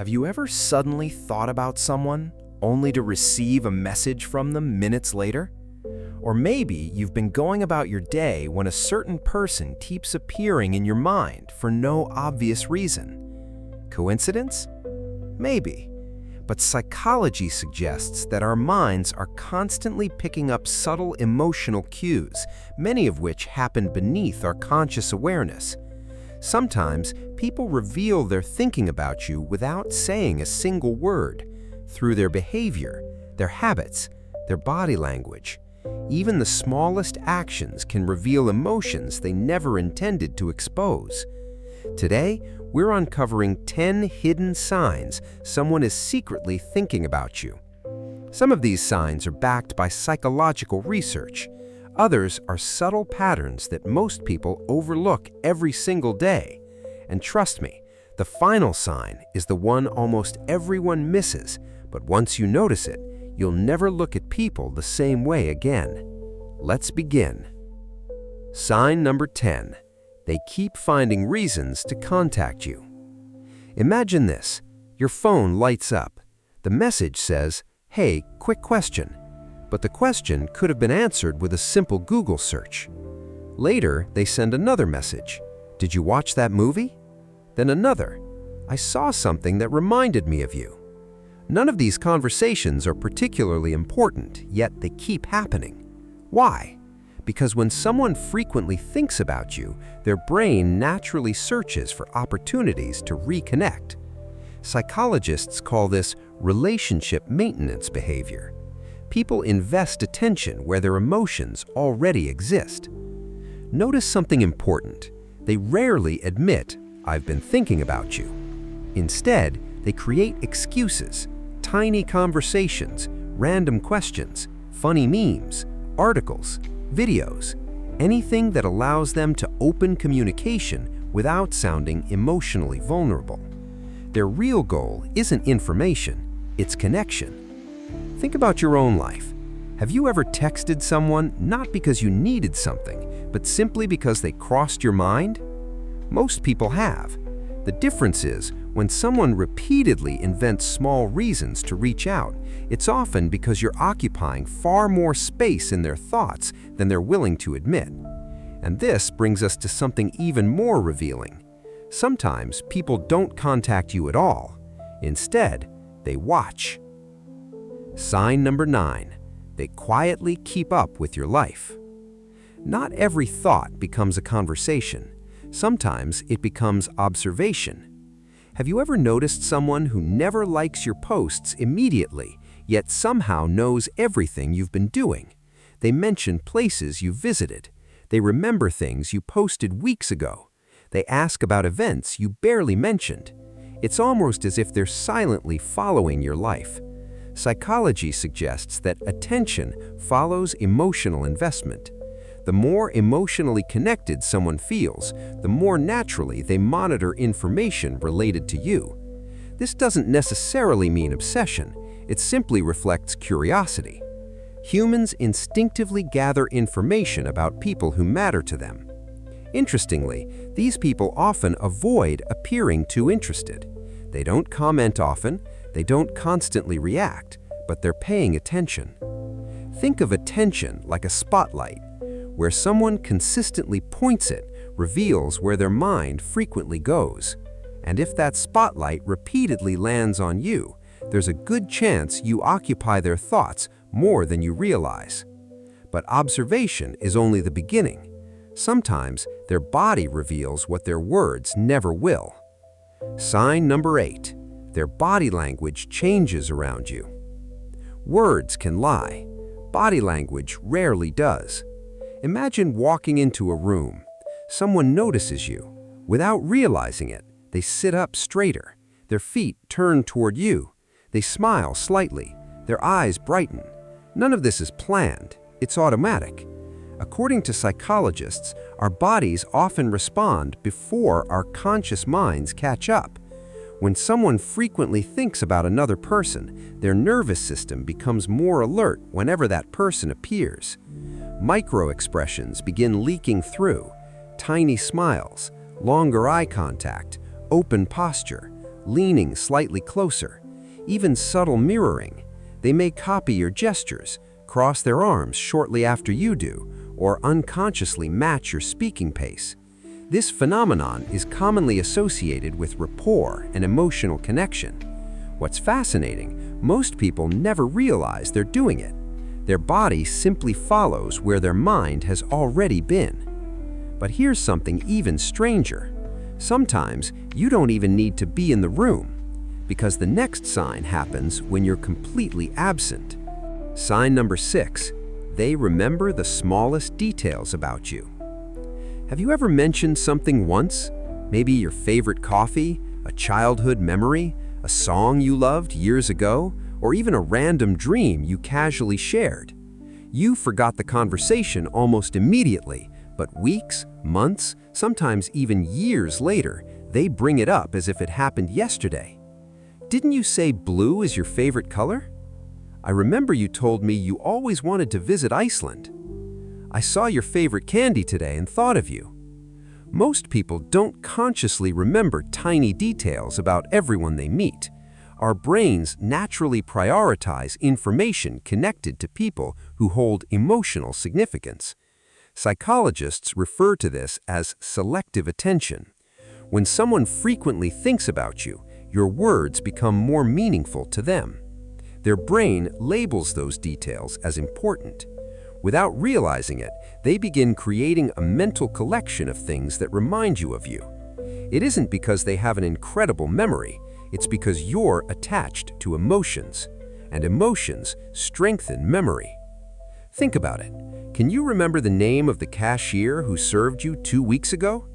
Have you ever suddenly thought about someone only to receive a message from them minutes later? Or maybe you've been going about your day when a certain person keeps appearing in your mind for no obvious reason. Coincidence? Maybe. But psychology suggests that our minds are constantly picking up subtle emotional cues, many of which happen beneath our conscious awareness. Sometimes people reveal their thinking about you without saying a single word, through their behavior, their habits, their body language. Even the smallest actions can reveal emotions they never intended to expose. Today, we're uncovering 10 hidden signs someone is secretly thinking about you. Some of these signs are backed by psychological research. Others are subtle patterns that most people overlook every single day. And trust me, the final sign is the one almost everyone misses, but once you notice it, you'll never look at people the same way again. Let's begin. Sign number 10. They keep finding reasons to contact you. Imagine this. Your phone lights up. The message says, "Hey, quick question." But the question could have been answered with a simple Google search. Later, they send another message. "Did you watch that movie?" Then another. "I saw something that reminded me of you." None of these conversations are particularly important, yet they keep happening. Why? Because when someone frequently thinks about you, their brain naturally searches for opportunities to reconnect. Psychologists call this relationship maintenance behavior. People invest attention where their emotions already exist. Notice something important. They rarely admit, "I've been thinking about you." Instead, they create excuses, tiny conversations, random questions, funny memes, articles, videos, anything that allows them to open communication without sounding emotionally vulnerable. Their real goal isn't information, it's connection. Think about your own life. Have you ever texted someone not because you needed something, but simply because they crossed your mind? Most people have. The difference is, when someone repeatedly invents small reasons to reach out, it's often because you're occupying far more space in their thoughts than they're willing to admit. And this brings us to something even more revealing. Sometimes people don't contact you at all. Instead, they watch. Sign number 9. They quietly keep up with your life. Not every thought becomes a conversation. Sometimes it becomes observation. Have you ever noticed someone who never likes your posts immediately, yet somehow knows everything you've been doing? They mention places you visited. They remember things you posted weeks ago. They ask about events you barely mentioned. It's almost as if they're silently following your life. Psychology suggests that attention follows emotional investment. The more emotionally connected someone feels, the more naturally they monitor information related to you. This doesn't necessarily mean obsession, it simply reflects curiosity. Humans instinctively gather information about people who matter to them. Interestingly, these people often avoid appearing too interested. They don't comment often, they don't constantly react, but they're paying attention. Think of attention like a spotlight. Where someone consistently points it reveals where their mind frequently goes. And if that spotlight repeatedly lands on you, there's a good chance you occupy their thoughts more than you realize. But observation is only the beginning. Sometimes their body reveals what their words never will. Sign number 8. Their body language changes around you. Words can lie. Body language rarely does. Imagine walking into a room. Someone notices you. Without realizing it, they sit up straighter. Their feet turn toward you. They smile slightly. Their eyes brighten. None of this is planned. It's automatic. According to psychologists, our bodies often respond before our conscious minds catch up. When someone frequently thinks about another person, their nervous system becomes more alert whenever that person appears. Micro-expressions begin leaking through. Tiny smiles, longer eye contact, open posture, leaning slightly closer, even subtle mirroring. They may copy your gestures, cross their arms shortly after you do, or unconsciously match your speaking pace. This phenomenon is commonly associated with rapport and emotional connection. What's fascinating, most people never realize they're doing it. Their body simply follows where their mind has already been. But here's something even stranger. Sometimes you don't even need to be in the room, because the next sign happens when you're completely absent. Sign number 6, they remember the smallest details about you. Have you ever mentioned something once? Maybe your favorite coffee, a childhood memory, a song you loved years ago, or even a random dream you casually shared. You forgot the conversation almost immediately, but weeks, months, sometimes even years later, they bring it up as if it happened yesterday. Didn't you say blue is your favorite color? I remember you told me you always wanted to visit Iceland. I saw your favorite candy today and thought of you. Most people don't consciously remember tiny details about everyone they meet. Our brains naturally prioritize information connected to people who hold emotional significance. Psychologists refer to this as selective attention. When someone frequently thinks about you, your words become more meaningful to them. Their brain labels those details as important. Without realizing it, they begin creating a mental collection of things that remind you of you. It isn't because they have an incredible memory, it's because you're attached to emotions, and emotions strengthen memory. Think about it. Can you remember the name of the cashier who served you 2 weeks ago?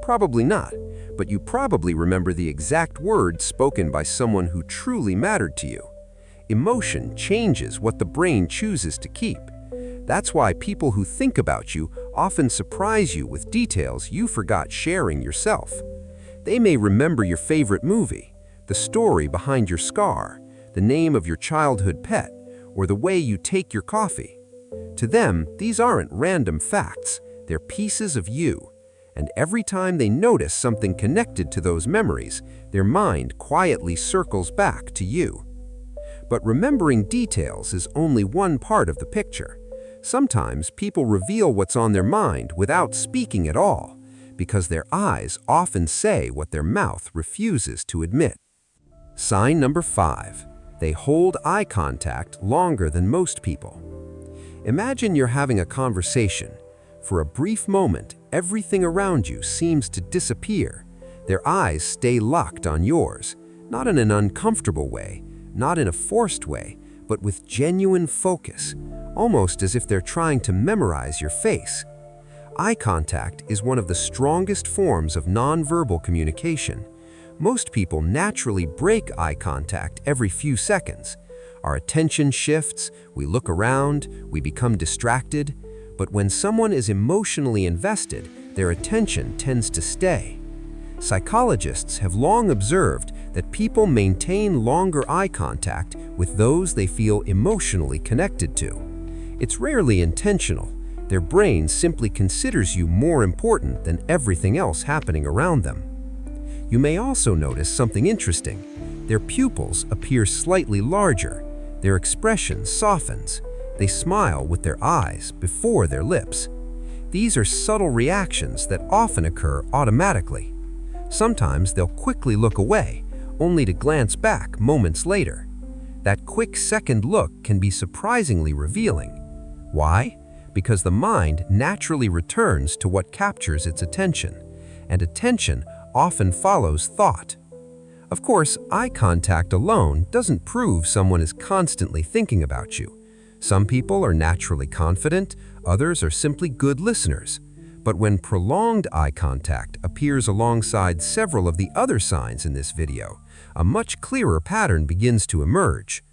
Probably not, but you probably remember the exact words spoken by someone who truly mattered to you. Emotion changes what the brain chooses to keep. That's why people who think about you often surprise you with details you forgot sharing yourself. They may remember your favorite movie, the story behind your scar, the name of your childhood pet, or the way you take your coffee. To them, these aren't random facts, they're pieces of you. And every time they notice something connected to those memories, their mind quietly circles back to you. But remembering details is only one part of the picture. Sometimes people reveal what's on their mind without speaking at all, because their eyes often say what their mouth refuses to admit. Sign number 5, they hold eye contact longer than most people. Imagine you're having a conversation. For a brief moment, everything around you seems to disappear. Their eyes stay locked on yours, not in an uncomfortable way, not in a forced way, but with genuine focus, almost as if they're trying to memorize your face. Eye contact is one of the strongest forms of nonverbal communication. Most people naturally break eye contact every few seconds. Our attention shifts, we look around, we become distracted. But when someone is emotionally invested, their attention tends to stay. Psychologists have long observed that people maintain longer eye contact with those they feel emotionally connected to. It's rarely intentional. Their brain simply considers you more important than everything else happening around them. You may also notice something interesting. Their pupils appear slightly larger. Their expression softens. They smile with their eyes before their lips. These are subtle reactions that often occur automatically. Sometimes they'll quickly look away, only to glance back moments later. That quick second look can be surprisingly revealing. Why? Because the mind naturally returns to what captures its attention, and attention often follows thought. Of course, eye contact alone doesn't prove someone is constantly thinking about you. Some people are naturally confident, others are simply good listeners. But when prolonged eye contact appears alongside several of the other signs in this video, a much clearer pattern begins to emerge.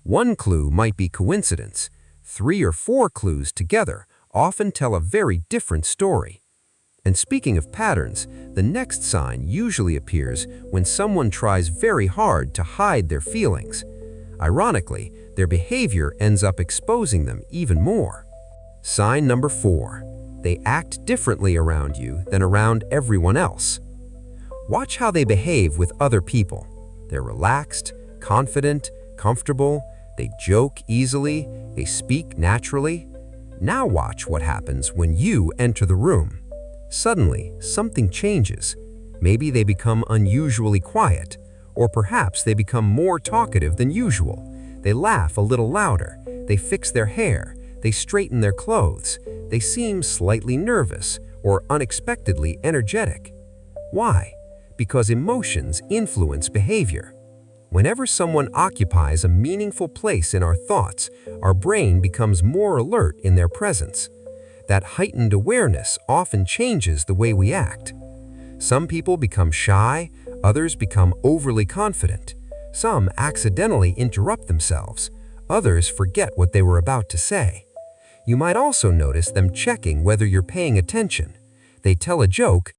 One clue might be coincidence. 3 or 4 clues together often tell a very different story. And speaking of patterns, the next sign usually appears when someone tries very hard to hide their feelings. Ironically, their behavior ends up exposing them even more. Sign number 4. They act differently around you than around everyone else. Watch how they behave with other people. They're relaxed, confident, comfortable, they joke easily, they speak naturally. Now watch what happens when you enter the room. Suddenly, something changes. Maybe they become unusually quiet, or perhaps they become more talkative than usual. They laugh a little louder, they fix their hair, they straighten their clothes, they seem slightly nervous or unexpectedly energetic. Why? Because emotions influence behavior. Whenever someone occupies a meaningful place in our thoughts, our brain becomes more alert in their presence. That heightened awareness often changes the way we act. Some people become shy, others become overly confident. Some accidentally interrupt themselves, others forget what they were about to say. You might also notice them checking whether you're paying attention. They tell a joke,